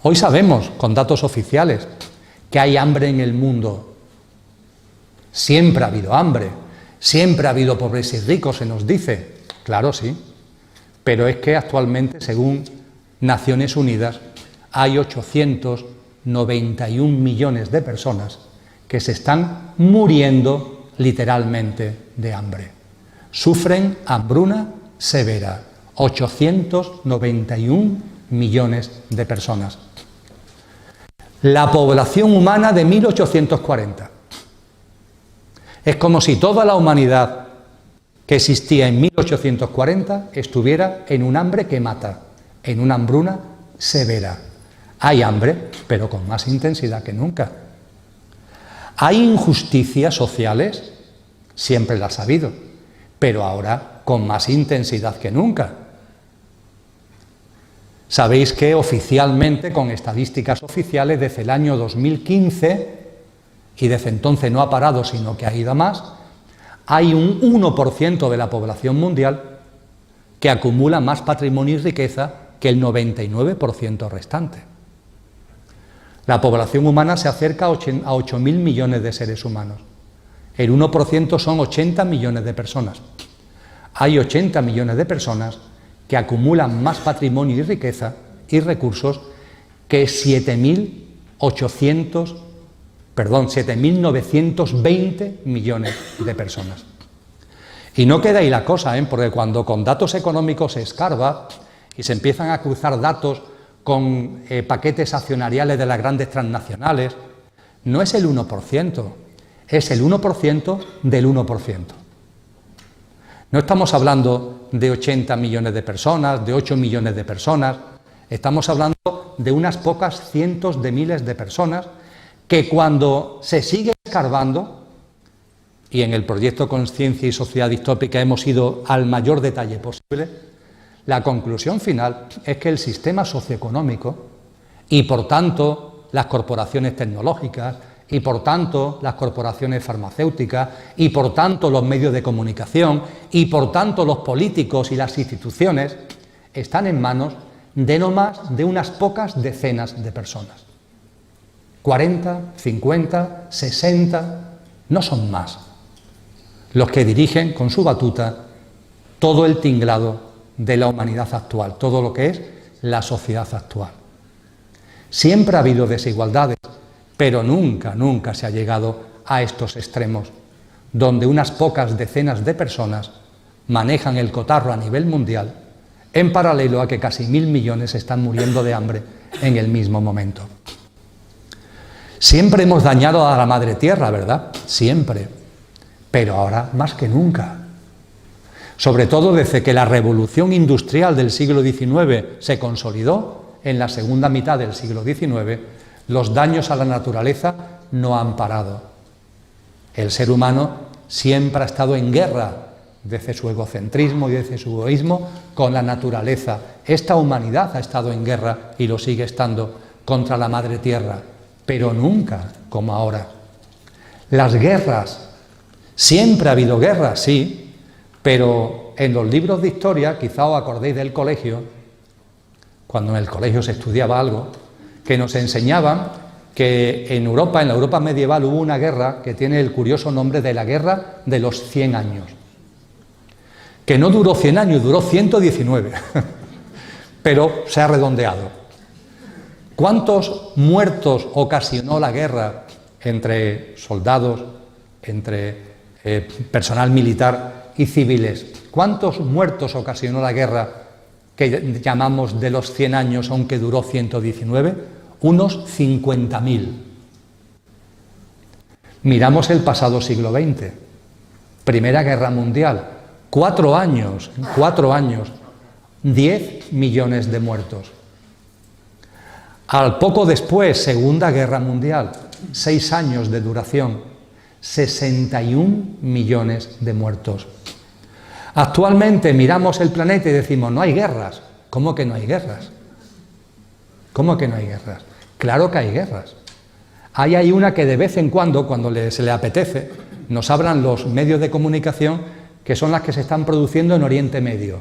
Hoy sabemos, con datos oficiales, que hay hambre en el mundo. Siempre ha habido hambre, siempre ha habido pobres y ricos, se nos dice. Claro, sí, pero es que actualmente, según Naciones Unidas, hay 891 millones de personas que se están muriendo literalmente de hambre. Sufren hambruna severa. 891 millones de personas. La población humana de 1840. Es como si toda la humanidad que existía en 1840 estuviera en un hambre que mata, en una hambruna severa. Hay hambre, pero con más intensidad que nunca. ¿Hay injusticias sociales? Siempre las ha habido, pero ahora con más intensidad que nunca. Sabéis que oficialmente, con estadísticas oficiales, desde el año 2015, y desde entonces no ha parado, sino que ha ido a más, hay un 1% de la población mundial que acumula más patrimonio y riqueza que el 99% restante. La población humana se acerca a 8.000 millones de seres humanos. El 1% son 80 millones de personas. Hay 80 millones de personas que acumulan más patrimonio y riqueza y recursos que 7.920 millones de personas. Y no queda ahí la cosa, porque cuando con datos económicos se escarba y se empiezan a cruzar datos con paquetes accionariales de las grandes transnacionales, no es el 1%, es el 1% del 1%. No estamos hablando de 80 millones de personas, de 8 millones de personas, estamos hablando de unas pocas cientos de miles de personas que cuando se sigue escarbando, y en el proyecto Conciencia y Sociedad Distópica hemos ido al mayor detalle posible, la conclusión final es que el sistema socioeconómico y por tanto las corporaciones tecnológicas y por tanto las corporaciones farmacéuticas y por tanto los medios de comunicación y por tanto los políticos y las instituciones están en manos de no más de unas pocas decenas de personas. 40, 50, 60, no son más los que dirigen con su batuta todo el tinglado de la humanidad actual, todo lo que es la sociedad actual. Siempre ha habido desigualdades, pero nunca, nunca se ha llegado a estos extremos, donde unas pocas decenas de personas manejan el cotarro a nivel mundial, en paralelo a que casi 1.000 millones están muriendo de hambre en el mismo momento. Siempre hemos dañado a la madre tierra, ¿verdad? Siempre. Pero ahora más que nunca. Sobre todo desde que la revolución industrial del siglo XIX se consolidó, en la segunda mitad del siglo XIX, los daños a la naturaleza no han parado. El ser humano siempre ha estado en guerra desde su egocentrismo y desde su egoísmo con la naturaleza. Esta humanidad ha estado en guerra y lo sigue estando contra la madre tierra, pero nunca como ahora. Las guerras, siempre ha habido guerras, sí, pero en los libros de historia, quizá os acordéis del colegio, cuando en el colegio se estudiaba algo, que nos enseñaban que en Europa, en la Europa medieval, hubo una guerra que tiene el curioso nombre de la Guerra de los 100 años. Que no duró 100 años, duró 119, pero se ha redondeado. ¿Cuántos muertos ocasionó la guerra entre soldados, entre personal militar y civiles? ¿Cuántos muertos ocasionó la guerra que llamamos de los 100 años, aunque duró 119? Unos 50.000. Miramos el pasado siglo XX, Primera Guerra Mundial, 4 años, 10 millones de muertos. Al poco después, Segunda Guerra Mundial, 6 años de duración, 61 millones de muertos. Actualmente miramos el planeta y decimos, no hay guerras. ¿Cómo que no hay guerras? ¿Cómo que no hay guerras? Claro que hay guerras. Hay una que de vez en cuando se le apetece, nos hablan los medios de comunicación, que son las que se están produciendo en Oriente Medio.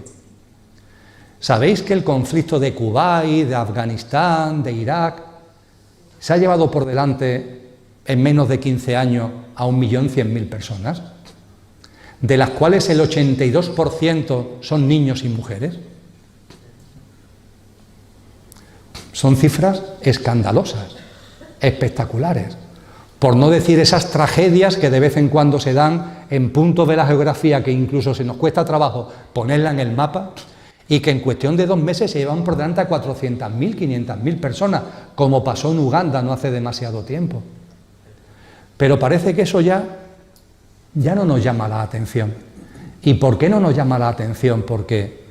¿Sabéis que el conflicto de Kuwait, de Afganistán, de Irak, se ha llevado por delante en menos de 15 años a 1.100.000 personas? De las cuales el 82% son niños y mujeres. Son cifras escandalosas, espectaculares. Por no decir esas tragedias que de vez en cuando se dan en puntos de la geografía que incluso se nos cuesta trabajo ponerla en el mapa y que en cuestión de 2 meses se llevan por delante a 400.000, 500.000 personas, como pasó en Uganda no hace demasiado tiempo. Pero parece que eso ya no nos llama la atención. ¿Y por qué no nos llama la atención? Porque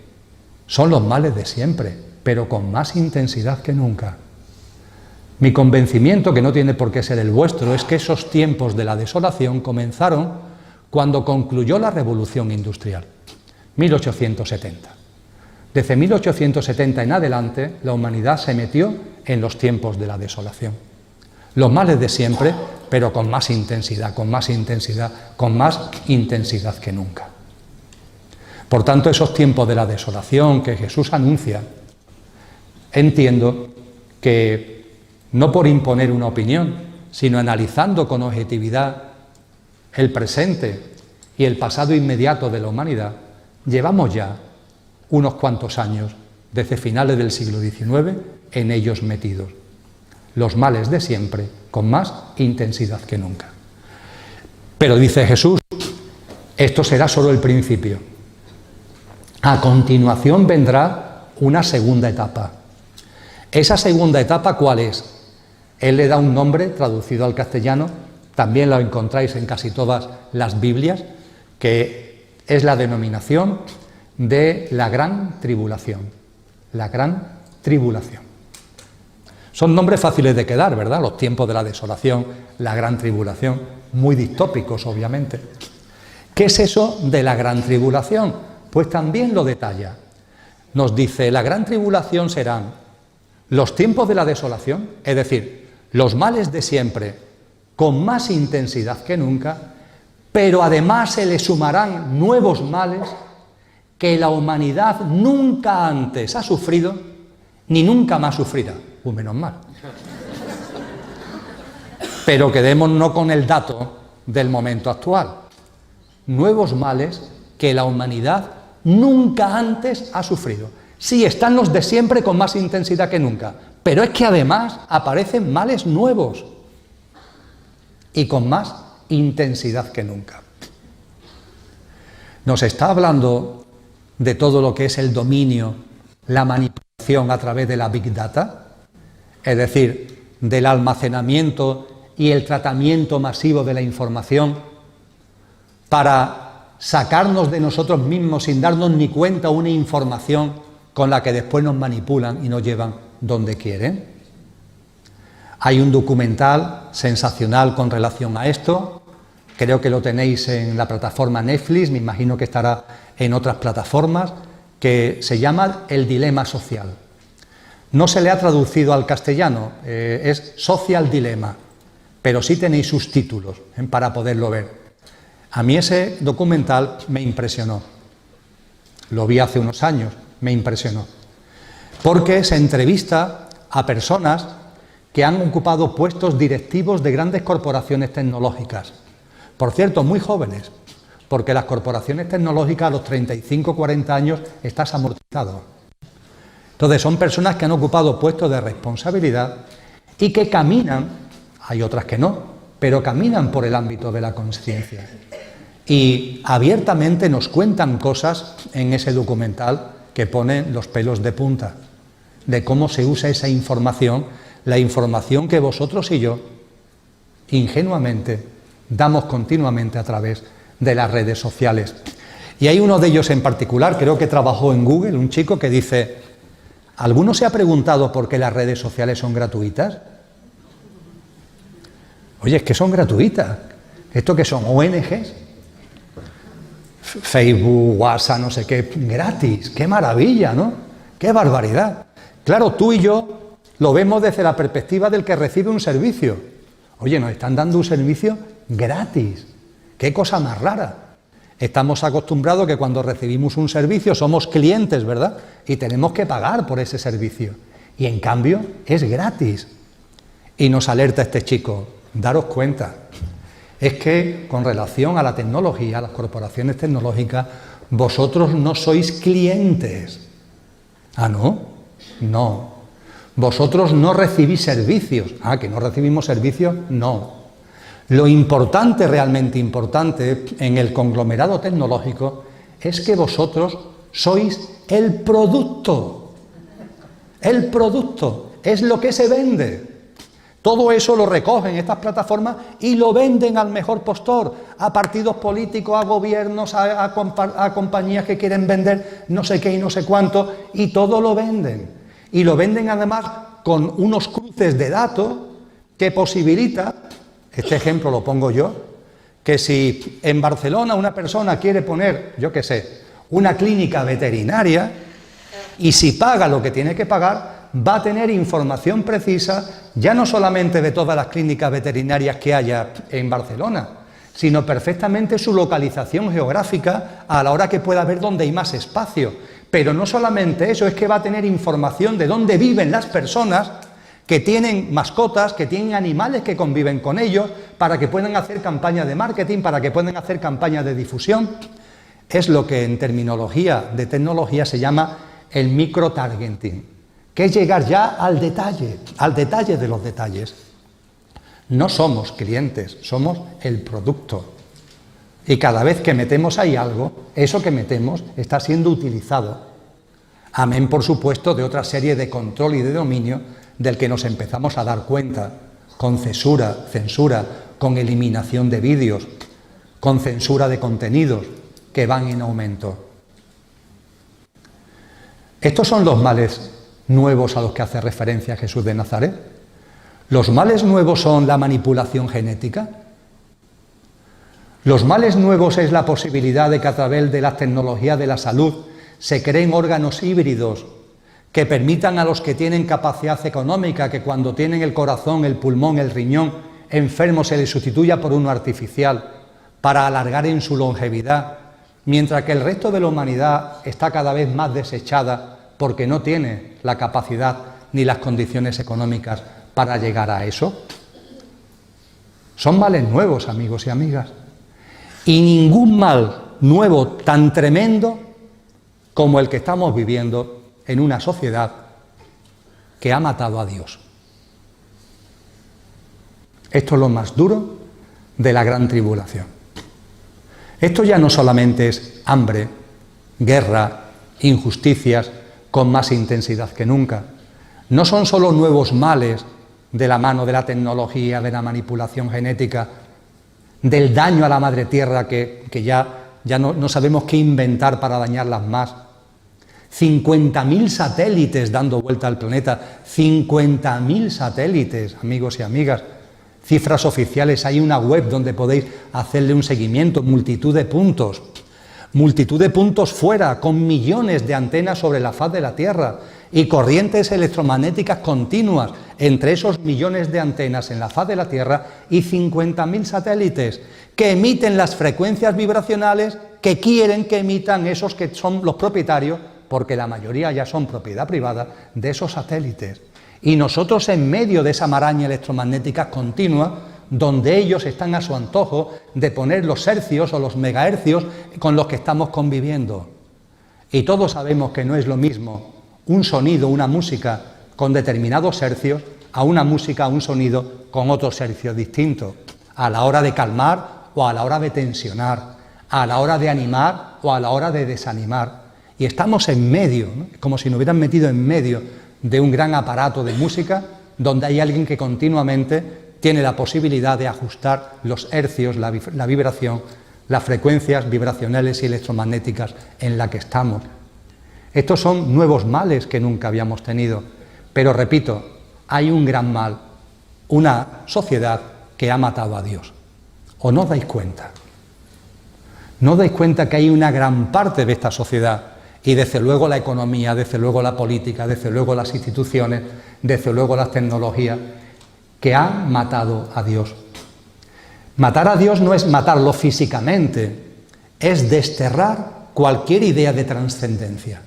son los males de siempre, pero con más intensidad que nunca. Mi convencimiento, que no tiene por qué ser el vuestro, es que esos tiempos de la desolación comenzaron cuando concluyó la Revolución Industrial, 1870. Desde 1870 en adelante, la humanidad se metió en los tiempos de la desolación. Los males de siempre, pero con más intensidad, con más intensidad, con más intensidad que nunca. Por tanto, esos tiempos de la desolación que Jesús anuncia, entiendo que no por imponer una opinión, sino analizando con objetividad el presente y el pasado inmediato de la humanidad, llevamos ya unos cuantos años, desde finales del siglo XIX, en ellos metidos. Los males de siempre, con más intensidad que nunca. Pero dice Jesús, esto será solo el principio. A continuación vendrá una segunda etapa. ¿Esa segunda etapa cuál es? Él le da un nombre traducido al castellano, también lo encontráis en casi todas las Biblias, que es la denominación de la Gran Tribulación. La Gran Tribulación. Son nombres fáciles de quedar, ¿verdad? Los tiempos de la desolación, la Gran Tribulación, muy distópicos, obviamente. ¿Qué es eso de la Gran Tribulación? Pues también lo detalla. Nos dice, la Gran Tribulación serán los tiempos de la desolación, es decir, los males de siempre, con más intensidad que nunca, pero además se le sumarán nuevos males que la humanidad nunca antes ha sufrido, ni nunca más sufrirá. Pues menos mal. Pero quedémonos con el dato del momento actual. Nuevos males que la humanidad nunca antes ha sufrido. Sí, están los de siempre con más intensidad que nunca, pero es que además aparecen males nuevos y con más intensidad que nunca. Nos está hablando de todo lo que es el dominio, la manipulación a través de la Big Data, es decir, del almacenamiento y el tratamiento masivo de la información para sacarnos de nosotros mismos sin darnos ni cuenta una información con la que después nos manipulan y nos llevan donde quieren. Hay un documental sensacional con relación a esto, creo que lo tenéis en la plataforma Netflix, me imagino que estará en otras plataformas, que se llama El dilema social. No se le ha traducido al castellano, es Social Dilemma, pero sí tenéis sus títulos para poderlo ver. A mí ese documental me impresionó, lo vi hace unos años, me impresionó, porque se entrevista a personas que han ocupado puestos directivos de grandes corporaciones tecnológicas, por cierto, muy jóvenes, porque las corporaciones tecnológicas a los 35-40 años estás amortizado. Entonces son personas que han ocupado puestos de responsabilidad y que caminan, hay otras que no, pero caminan por el ámbito de la consciencia. Y abiertamente nos cuentan cosas en ese documental que ponen los pelos de punta, de cómo se usa esa información, la información que vosotros y yo, ingenuamente, damos continuamente a través de las redes sociales. Y hay uno de ellos en particular, creo que trabajó en Google, un chico que dice: ¿alguno se ha preguntado por qué las redes sociales son gratuitas? Oye, es que son gratuitas. ¿Esto qué son? ¿ONGs? Facebook, WhatsApp, no sé qué, gratis. ¡Qué maravilla!, ¿no? ¡Qué barbaridad! Claro, tú y yo lo vemos desde la perspectiva del que recibe un servicio. Oye, nos están dando un servicio gratis. ¡Qué cosa más rara! Estamos acostumbrados que cuando recibimos un servicio somos clientes, ¿verdad? Y tenemos que pagar por ese servicio. Y en cambio es gratis. Y nos alerta este chico: daros cuenta, es que con relación a la tecnología, a las corporaciones tecnológicas, vosotros no sois clientes. ¿Ah, no? No. Vosotros no recibís servicios. Ah, ¿que no recibimos servicios? No. Lo importante, realmente importante, en el conglomerado tecnológico es que vosotros sois el producto. El producto es lo que se vende. Todo eso lo recogen estas plataformas y lo venden al mejor postor, a partidos políticos, a gobiernos, a compañías que quieren vender no sé qué y no sé cuánto, y todo lo venden. Y lo venden además con unos cruces de datos que posibilita, este ejemplo lo pongo yo, que si en Barcelona una persona quiere poner, yo qué sé, una clínica veterinaria, y si paga lo que tiene que pagar, va a tener información precisa, ya no solamente de todas las clínicas veterinarias que haya en Barcelona, sino perfectamente su localización geográfica a la hora que pueda ver dónde hay más espacio. Pero no solamente eso, es que va a tener información de dónde viven las personas que tienen mascotas, que tienen animales que conviven con ellos, para que puedan hacer campañas de marketing, para que puedan hacer campañas de difusión. Es lo que en terminología de tecnología se llama el microtargeting, que es llegar ya al detalle de los detalles. No somos clientes, somos el producto. Y cada vez que metemos ahí algo, eso que metemos está siendo utilizado. Amén, por supuesto, de otra serie de control y de dominio del que nos empezamos a dar cuenta, con censura, con eliminación de vídeos, con censura de contenidos que van en aumento. Estos son los males nuevos a los que hace referencia Jesús de Nazaret. Los males nuevos son la manipulación genética. Los males nuevos es la posibilidad de que a través de las tecnologías de la salud se creen órganos híbridos que permitan a los que tienen capacidad económica que cuando tienen el corazón, el pulmón, el riñón enfermo se les sustituya por uno artificial para alargar en su longevidad, mientras que el resto de la humanidad está cada vez más desechada porque no tiene la capacidad ni las condiciones económicas para llegar a eso. Son males nuevos, amigos y amigas. Y ningún mal nuevo tan tremendo como el que estamos viviendo en una sociedad que ha matado a Dios. Esto es lo más duro de la gran tribulación. Esto ya no solamente es hambre, guerra, injusticias con más intensidad que nunca. No son solo nuevos males de la mano de la tecnología, de la manipulación genética, del daño a la madre tierra que ya no sabemos qué inventar para dañarlas más. 50.000 satélites dando vuelta al planeta, 50.000 satélites, amigos y amigas, cifras oficiales, hay una web donde podéis hacerle un seguimiento, multitud de puntos fuera, con millones de antenas sobre la faz de la Tierra y corrientes electromagnéticas continuas entre esos millones de antenas en la faz de la Tierra y 50.000 satélites que emiten las frecuencias vibracionales que quieren que emitan esos que son los propietarios, porque la mayoría ya son propiedad privada de esos satélites. Y nosotros en medio de esa maraña electromagnética continua, donde ellos están a su antojo de poner los hercios o los megahercios con los que estamos conviviendo. Y todos sabemos que no es lo mismo un sonido, una música con determinados hercios, a una música, un sonido con otros hercios distintos, a la hora de calmar o a la hora de tensionar, a la hora de animar o a la hora de desanimar. Y estamos en medio, ¿no? Como si nos hubieran metido en medio de un gran aparato de música donde hay alguien que continuamente tiene la posibilidad de ajustar los hercios, la vibración, las frecuencias vibracionales y electromagnéticas en la que estamos. Estos son nuevos males que nunca habíamos tenido, pero repito, hay un gran mal, una sociedad que ha matado a Dios. ¿O no os dais cuenta? ¿No os dais cuenta que hay una gran parte de esta sociedad, y desde luego la economía, desde luego la política, desde luego las instituciones, desde luego las tecnologías, que han matado a Dios? Matar a Dios no es matarlo físicamente, es desterrar cualquier idea de trascendencia.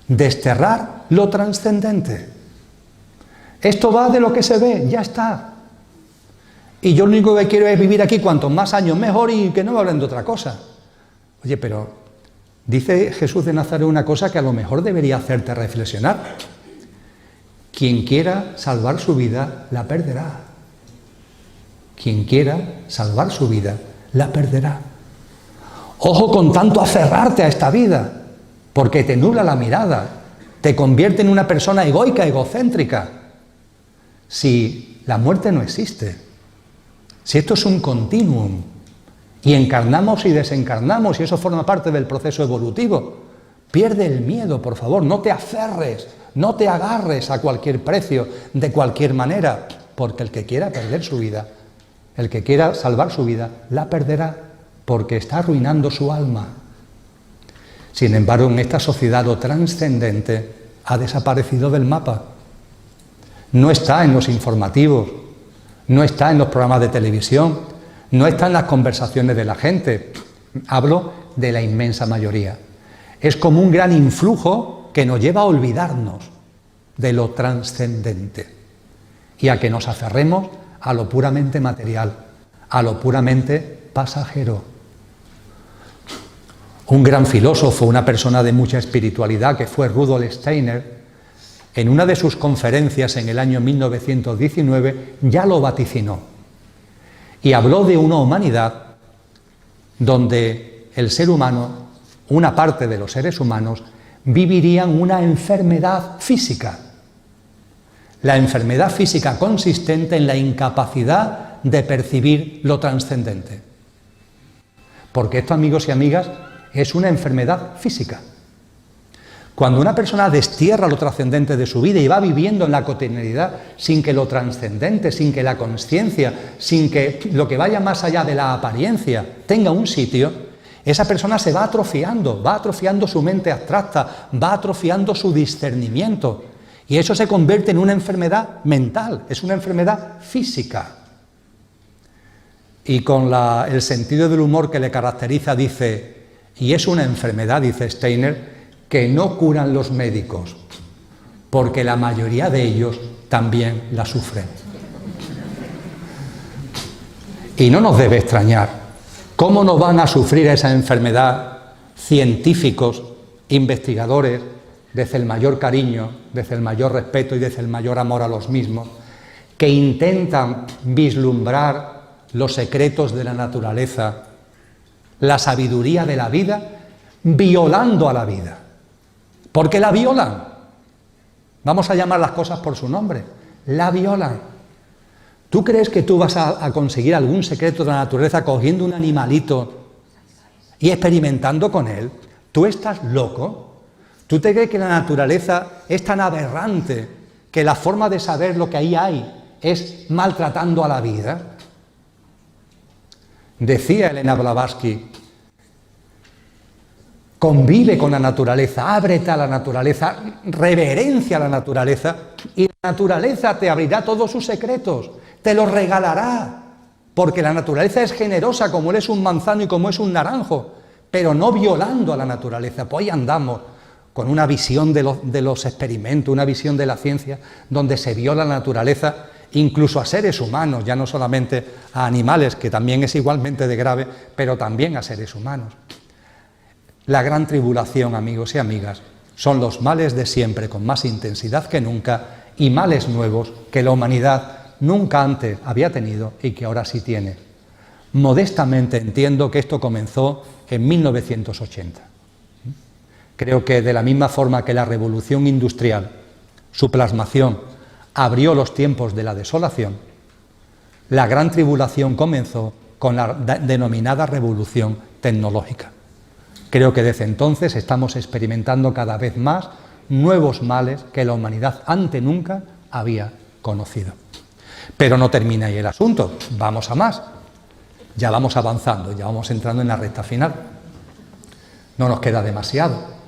Desterrar lo trascendente. Esto va de lo que se ve, ya está. Y yo lo único que quiero es vivir aquí cuantos más años mejor y que no me hablen de otra cosa. Oye, pero dice Jesús de Nazaret una cosa que a lo mejor debería hacerte reflexionar. Quien quiera salvar su vida, la perderá. Quien quiera salvar su vida, la perderá. Ojo con tanto aferrarte a esta vida, porque te nubla la mirada, te convierte en una persona egoica, egocéntrica. Si la muerte no existe, si esto es un continuum, y encarnamos y desencarnamos, y eso forma parte del proceso evolutivo, pierde el miedo, por favor, no te aferres, no te agarres a cualquier precio, de cualquier manera, porque el que quiera perder su vida, el que quiera salvar su vida, la perderá, porque está arruinando su alma. Sin embargo, en esta sociedad lo trascendente ha desaparecido del mapa. No está en los informativos, no está en los programas de televisión, no está en las conversaciones de la gente. Hablo de la inmensa mayoría. Es como un gran influjo que nos lleva a olvidarnos de lo trascendente y a que nos aferremos a lo puramente material, a lo puramente pasajero. Un gran filósofo, una persona de mucha espiritualidad, que fue Rudolf Steiner, en una de sus conferencias en el año 1919 ya lo vaticinó y habló de una humanidad donde el ser humano, una parte de los seres humanos, vivirían una enfermedad física. La enfermedad física consistente en la incapacidad de percibir lo trascendente. Porque esto, amigos y amigas, es una enfermedad física. Cuando una persona destierra lo trascendente de su vida y va viviendo en la cotidianidad sin que lo trascendente, sin que la consciencia, sin que lo que vaya más allá de la apariencia tenga un sitio, esa persona se va atrofiando su mente abstracta, va atrofiando su discernimiento. Y eso se convierte en una enfermedad mental, es una enfermedad física. Y con el sentido del humor que le caracteriza dice, y es una enfermedad, dice Steiner, que no curan los médicos, porque la mayoría de ellos también la sufren. Y no nos debe extrañar. ¿Cómo no van a sufrir esa enfermedad científicos, investigadores, desde el mayor cariño, desde el mayor respeto y desde el mayor amor a los mismos, que intentan vislumbrar los secretos de la naturaleza la sabiduría de la vida, violando a la vida. ¿Por qué la violan? Vamos a llamar las cosas por su nombre. La violan. ¿Tú crees que tú vas a conseguir algún secreto de la naturaleza cogiendo un animalito y experimentando con él? ¿Tú estás loco? ¿Tú te crees que la naturaleza es tan aberrante que la forma de saber lo que ahí hay es maltratando a la vida? Decía Elena Blavatsky, convive con la naturaleza, ábrete a la naturaleza, reverencia a la naturaleza, y la naturaleza te abrirá todos sus secretos, te los regalará, porque la naturaleza es generosa como es un manzano y como es un naranjo, pero no violando a la naturaleza. Pues ahí andamos con una visión de los experimentos, una visión de la ciencia, donde se viola la naturaleza, incluso a seres humanos, ya no solamente a animales, que también es igualmente de grave, pero también a seres humanos. La gran tribulación, amigos y amigas, son los males de siempre con más intensidad que nunca y males nuevos que la humanidad nunca antes había tenido y que ahora sí tiene. Modestamente entiendo que esto comenzó en 1980. Creo que de la misma forma que la revolución industrial, su plasmación, abrió los tiempos de la desolación, la gran tribulación comenzó con la denominada revolución tecnológica. Creo que desde entonces estamos experimentando cada vez más nuevos males que la humanidad ante nunca había conocido. Pero no termina ahí el asunto, vamos a más. Ya vamos avanzando, ya vamos entrando en la recta final. No nos queda demasiado.